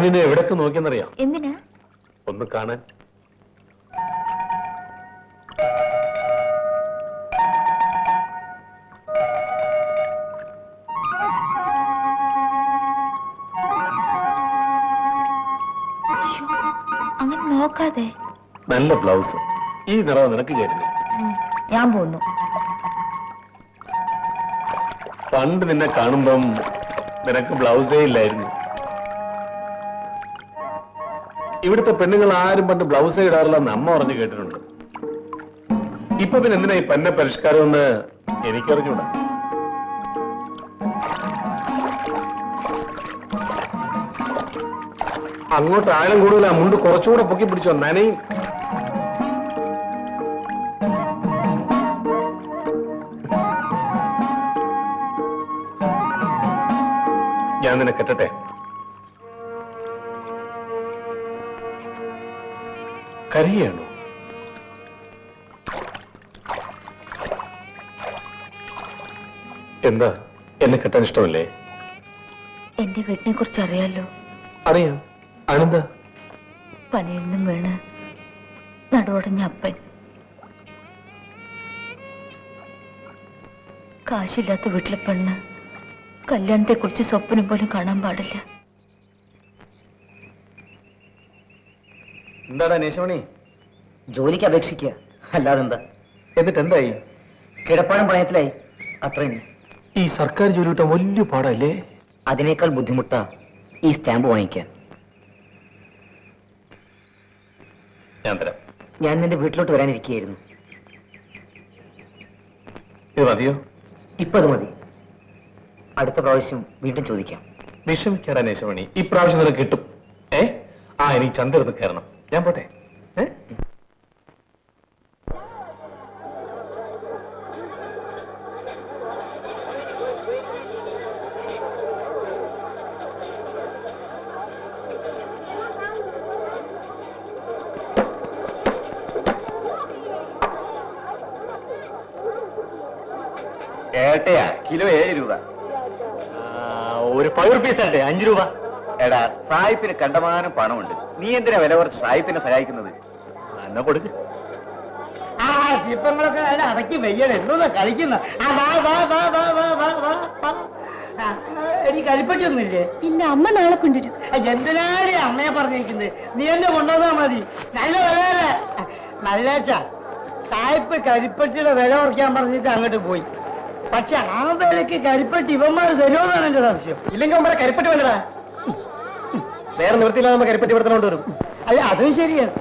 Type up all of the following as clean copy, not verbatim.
നിന്നെ എവിടൊക്കെ നോക്കിയെന്നറിയാം. എന്തിനാ? ഒന്ന് കാണാൻ. അങ്ങനെ നോക്കാതെ. നല്ല ബ്ലൗസ്. ഈ നിറം നിനക്ക് ചേരുന്നു. ഞാൻ പോന്നു. പണ്ട് നിന്നെ കാണുമ്പം നിനക്ക് ബ്ലൗസേ ഇല്ലായിരുന്നു. ഇവിടുത്തെ പെണ്ണുങ്ങൾ ആരും പണ്ട് ബ്ലൗസേ ഇടാറില്ലെന്ന് അമ്മ പറഞ്ഞു കേട്ടിട്ടുണ്ട്. ഇപ്പൊ പിന്നെ എന്തിനാ ഈ പന്ന പരിഷ്കാരം എന്ന് എനിക്കറിഞ്ഞൂടാ. അങ്ങോട്ട് ആഴം കൂടുതലാ. മുണ്ട് കുറച്ചുകൂടെ പൊക്കി പിടിച്ചോ, നനയും. ഞാൻ നിന്നെ കെട്ടട്ടെ? കരിയാണോ? എന്താ, എന്നെ കെട്ടാൻ ഇഷ്ടമല്ലേ? എന്റെ വീട്ടിനെ കുറിച്ച് അറിയാലോ. അറിയാം. അതെന്താ? പണിയിൽ നിന്നും വീണ് നടുവടഞ്ഞ അപ്പൻ, കാശില്ലാത്ത വീട്ടിലെ പെണ്ണ്, കല്യാണത്തെ കുറിച്ച് സ്വപ്നം പോലും കാണാൻ പാടില്ല. എന്താടാ നേശമണി? ജോലിക്ക് അപേക്ഷിക്കുക, അല്ലാതെന്താ? എന്നിട്ട് എന്തായി? കിടപ്പാടം പണയത്തിലായി, അത്രയും. ഈ സർക്കാർ ജോലി കിട്ടാൻ വലിയ പാടല്ലേ? അതിനേക്കാൾ ബുദ്ധിമുട്ടാ ഈ സ്റ്റാമ്പ് വാങ്ങിക്കാൻ. ഞാൻ തരാം. ഞാൻ നിന്റെ വീട്ടിലോട്ട് വരാനിരിക്കുകയായിരുന്നു. ഇത് മതിയോ? ഇപ്പൊ അത് മതി. അടുത്ത പ്രാവശ്യം വീണ്ടും ചോദിക്കാം. വിഷമിക്കാടാ നേശമണി, ഇപ്രാവശ്യം നിനക്ക് കിട്ടും. എനിക്ക് ചന്തെടുത്ത് കയറണം. ഞാൻ പോട്ടെ. ഏട്ടയാ, കിലോ 7 രൂപ. ഒരു 5 റുപ്പീസ് ആട്ടെ, 5 രൂപ. എടാ, സായിപ്പിന് കണ്ടമാനം പണമുണ്ട്. നീ എന്തിനാ വില കുറച്ച് സായിപ്പിനെ സഹായിക്കുന്നത്? എന്നാ കൊടുക്ക്. ചിപ്പങ്ങളൊക്കെ അടക്കി വെയ്യണം. എന്തോന്നാ കളിക്കുന്ന? എനിക്ക് കരിപ്പറ്റിയൊന്നുമില്ലേ? ഇല്ല, അമ്മ നാളെ കൊണ്ടുവരും. എന്തിനാണ് അമ്മയെ പറഞ്ഞിരിക്കുന്നത്? നീ എന്നെ കൊണ്ടുവന്നാ മതി. നല്ല വില. നല്ല സായിപ്പ് കരിപ്പറ്റിയുടെ വില കുറയ്ക്കാൻ പറഞ്ഞിട്ട് അങ്ങോട്ട് പോയി. പക്ഷെ ആ വിലക്ക് കരിപ്പറ്റി ഇവന്മാർ തരുമെന്നാണ് എന്റെ സംശയം. ഇല്ലെങ്കിൽ അവന്മാരെ കരിപ്പറ്റി വേണ്ടടാ. വേറെ നിവൃത്തിയില്ലാതെ നമ്മ കരിപ്പറ്റി കൊടുത്തോണ്ട് വരും. അല്ല, അതും ശരിയാണ്.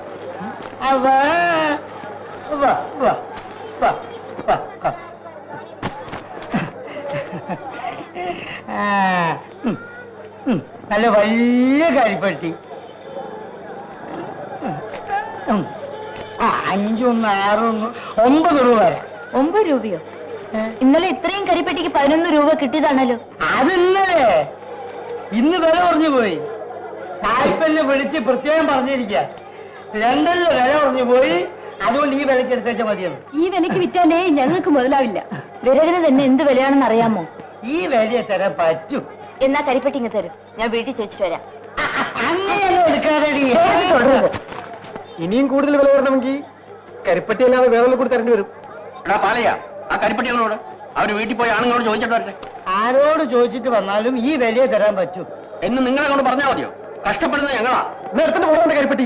നല്ല വലിയ കരിപ്പട്ടി. 5, 6, 9 രൂപ. 9 രൂപയോ? ഇന്നലെ ഇത്രയും കരിപ്പെട്ടിക്ക് 11 രൂപ കിട്ടിയതാണല്ലോ. അത് ഇന്നലെ. ഇന്ന് വില കുറഞ്ഞു പോയി. സായിപ്പന്നെ വിളിച്ച് പ്രത്യേകം പറഞ്ഞിരിക്കുക, 2 വില കുറഞ്ഞു പോയി, അതുകൊണ്ട് ഈ വിലക്ക് എടുത്തേച്ച മതിയെന്ന്. ഈ വിലക്ക് വിറ്റാലേ ഞങ്ങൾക്ക് മുതലാവില്ല. വിറകിന് തന്നെ എന്ത് വിലയാണെന്ന് അറിയാമോ? ഈ വിലയെ തരാൻ പറ്റൂ. എന്നാ കരിപ്പെട്ടി ഇങ്ങ് തരും, ഞാൻ വീട്ടിൽ ചോദിച്ചിട്ട് വരാം. അങ്ങനെയല്ല എടുക്കാതെ. ഇനിയും കൂടുതൽ വില വരണമെങ്കിൽ കരിപ്പട്ടി അല്ലാതെ വേറെ കൂടി തരേണ്ടി വരും. എടാ പാലയ്യ, ആ കരിപ്പട്ടികളോട് അവര് വീട്ടിൽ പോയി ആണുങ്ങളോട് ചോദിച്ചിട്ട് വരട്ടെ. ആരോട് ചോദിച്ചിട്ട് വന്നാലും ഈ വിലയെ തരാൻ പറ്റൂ എന്ന് നിങ്ങളെ കൊണ്ട് പറഞ്ഞാൽ മതിയോ? കഷ്ടപ്പെടുന്നത് ഞങ്ങളാ. നിർത്തിട്ട് പോകണ്ട കരിപ്പട്ടി.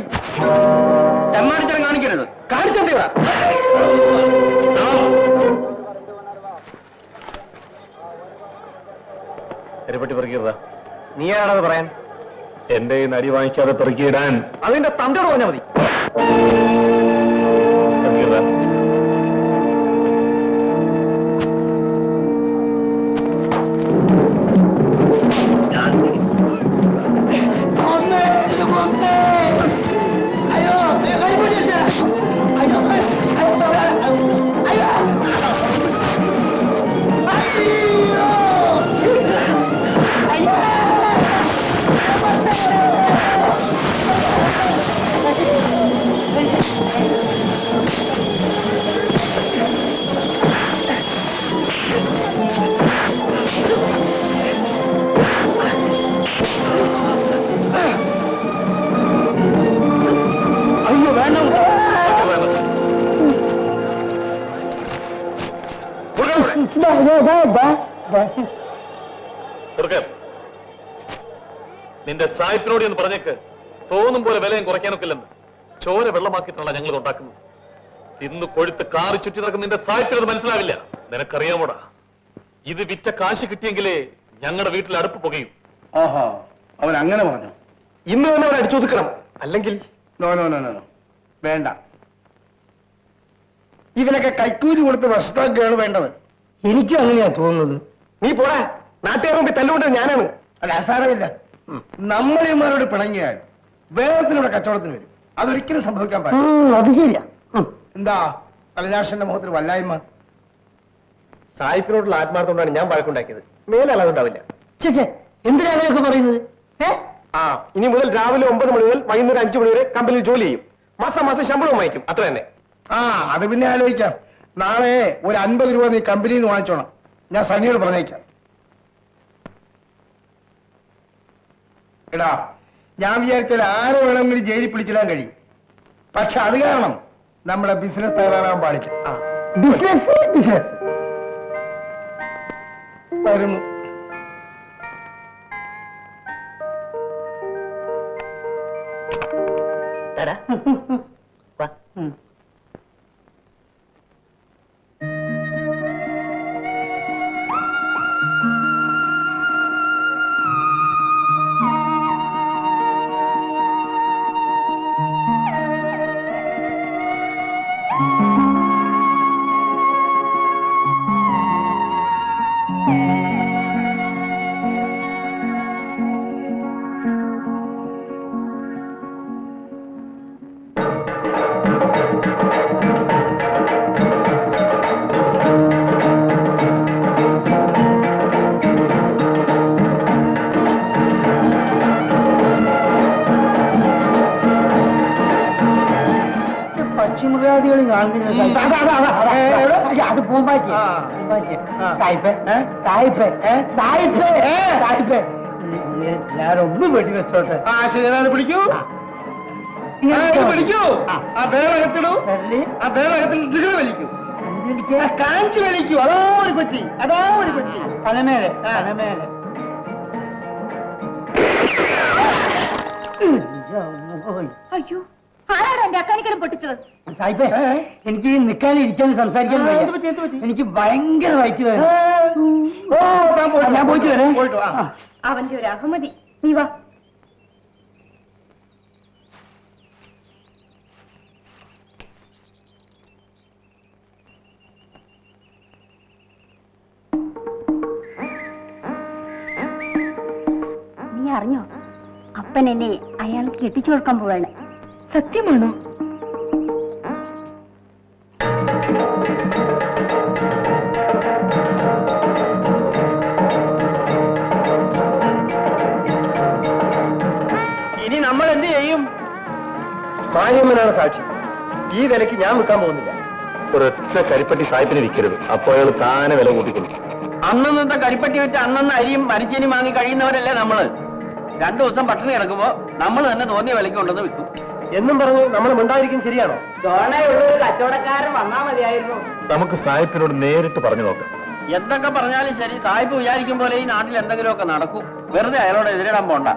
തെമ്മാടിത്തരം കാണിക്കരുത്. കാണിച്ചോണ്ടി കരിപ്പട്ടി പെറുക്കിയതാ. നീയാണത് പറയാൻ? എന്റെ ഈ നടി വാങ്ങിക്കാതെ പെറുക്കിയിടാൻ അതിന്റെ തന്തയോട് പറഞ്ഞാൽ മതി. പെറുക്കിയതാ. കൊടുക്ക. നിന്റെ സായിപ്പിനോട് എന്ന് പറഞ്ഞേക്ക് തോന്നും പോലെ വിലയും കുറയ്ക്കാനൊക്കില്ലെന്ന്. ചോര വെള്ളമാക്കിയിട്ടുള്ള ഞങ്ങൾ ഉണ്ടാക്കുന്നത്. ഇന്ന് കൊഴുത്ത് കാറി ചുറ്റി നടക്കുന്ന നിന്റെ സായിപ്പിനത് മനസ്സിലാവില്ല. നിനക്കറിയാമോടാ, ഇത് വിറ്റ കാശ് കിട്ടിയെങ്കിലേ ഞങ്ങളുടെ വീട്ടിൽ അടുപ്പ് പുകയും. ഓഹോ, അവൻ അങ്ങനെ പറഞ്ഞു. ഇന്ന് തന്നെ അവരെ അടിച്ചൊതുക്കണം. അല്ലെങ്കിൽ നോ നോ നോ നോ വേണ്ട. ഇവനൊക്കെ കൈക്കൂലി കൊടുത്ത് വശത്താക്കുകയാണ് വേണ്ടത്. എനിക്കും അങ്ങനെയാ തോന്നുന്നത്. നീ പോടാ, നാട്ടുകാർ മുമ്പിൽ തല്ലുകൊണ്ടത് ഞാനാണ്. അല്ല, അസാരമില്ല. നമ്മളിമാരോട് പിണങ്ങിയാൽ വേഗത്തിലൂടെ കച്ചവടത്തിന് വരും. അതൊരിക്കലും സംഭവിക്കാൻ പാടില്ല. അത് ശരിയാ. എന്താ കലനാശന്റെ മുഖത്തിൽ വല്ലായ്മ? സായിപ്പിനോടുള്ള ആത്മാർത്ഥം ഞാൻ വഴക്കുണ്ടാക്കിയത്. മേലെ അല്ലാതുണ്ടാവില്ല. ചേച്ചേ, എന്തിനാ അങ്ങനെയൊക്കെ പറയുന്നത്? ആ, ഇനി മുതൽ രാവിലെ 9 മണി മുതൽ വൈകുന്നേരം 5 മണി വരെ കമ്പനിയിൽ ജോലി ചെയ്യും. മാസം മാസം ശമ്പളവും വാങ്ങിക്കും. അത്ര തന്നെ. ആ, അത് പിന്നെ ആലോചിക്കാം. നാളെ ഒരു 50 രൂപ നീ കമ്പനിയിൽ നിന്ന് വാങ്ങിച്ചോണം. ഞാൻ സണ്ണിയോട് പറഞ്ഞേക്കാം. എടാ, ഞാൻ വിചാരിച്ചാൽ ആരെ വേണമെങ്കിലും ജയിലിൽ പിടിച്ചിടാൻ കഴിയും. പക്ഷെ അത് കാരണം നമ്മുടെ ബിസിനസ് തകരാറാൻ പാടില്ല. ബിസിനസ് ബിസിനസ് വരുന്നു. പക്ഷിമൃഗാദികളും കാണുന്നില്ല. അത് പൂമ്പാറ്റി. സായിപ്പേ, സായിപ്പേ, സായിപ്പേ, സായിപ്പേ, ഞാനൊന്ന് വെടി വെച്ചോട്ടെ. ആ, ശരി, അത് പിടിക്കൂ. പിടിക്കൂ. ആ ബേറകത്തിടൂ. ആ ബേറകത്തിൽ ഇതിൽ വലിക്കൂ. കാഞ്ചു വലിക്കൂ. അതോ ഒരു കൊച്ചി, അതോ ഒരു കൊച്ചി. തലമേലെ, തലമേലെ. അയ്യോ, ആരാണ് എന്റെ അക്കാനിക്കരം പൊട്ടിച്ചത്? സായിപ്പേ, എനിക്ക് നിൽക്കാനും ഇരിക്കാനും സംസാരിക്കാനും വയ്യ. എനിക്ക് ഭയങ്കര വയറ്റ് വേദന. ഞാൻ പോയിട്ട് വരാം. പോയിട്ട് വാ. അവന്റെ ഒരു അഹമതി. നീ വാ. നീ അറിഞ്ഞോ, അപ്പൻ എന്നെ അയാൾക്ക് കെട്ടിച്ചു കൊടുക്കാൻ പോവാണ്. സത്യമാണോ? ഇനി നമ്മൾ എന്ത് ചെയ്യും? മാര്യമ്മനാണ് സാക്ഷി. ഈ വിലക്ക് ഞാൻ വിൽക്കാൻ പോകുന്നില്ല. ഒരൊറ്റ കരിപ്പട്ടി സായിപ്പിന് വിൽക്കരുത്. അപ്പോൾ അയാൾ താനെ വില കൂട്ടിക്കൊള്ളു. അന്നത്തെ കരിപ്പട്ടി വെച്ച് അന്നന്ന് അരിയും മരിച്ചേനും വാങ്ങി കഴിയുന്നവരല്ലേ നമ്മള്. 2 ദിവസം പട്ടിണി കിടക്കുമ്പോ നമ്മൾ തന്നെ തോന്നിയ വിലക്ക് കൊണ്ടുവന്ന് വിൽക്കും എന്നും പറഞ്ഞു നമ്മൾ മിണ്ടായിരിക്കും. ശരിയാണോ? ഒരു കച്ചവടക്കാരൻ വന്നാ മതിയായിരുന്നു. നമുക്ക് സായിപ്പിനോട് നേരിട്ട് പറഞ്ഞു നോക്കാം. എന്തൊക്കെ പറഞ്ഞാലും ശരി, സായിപ്പ് വിചാരിക്കും പോലെ ഈ നാട്ടിൽ എന്തെങ്കിലുമൊക്കെ നടക്കും. വെറുതെ അയാളോട് എതിരിടാൻ പോണ്ട.